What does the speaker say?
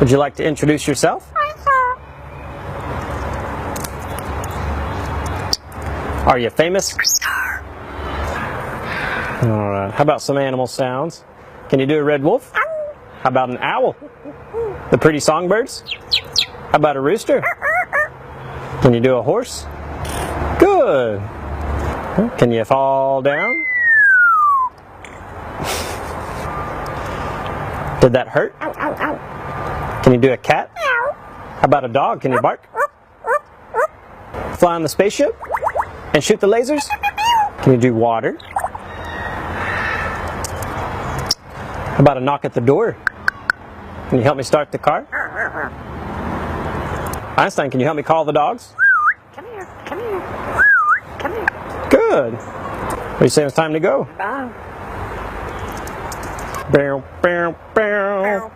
Would you like to introduce yourself? Are you famous? Alright, how about some animal sounds? Can you do a red wolf? How about an owl? The pretty songbirds? How about a rooster? Can you do a horse? Good! Can you fall down? Did that hurt? Can you do a cat? How about a dog? Can you bark? Fly on the spaceship? And shoot the lasers? Can you do water? How about a knock at the door? Can you help me start the car? Einstein, can you help me call the dogs? Come here, come here, come here. Good. What do you say it's time to go? Bye. Bow, bow, bow.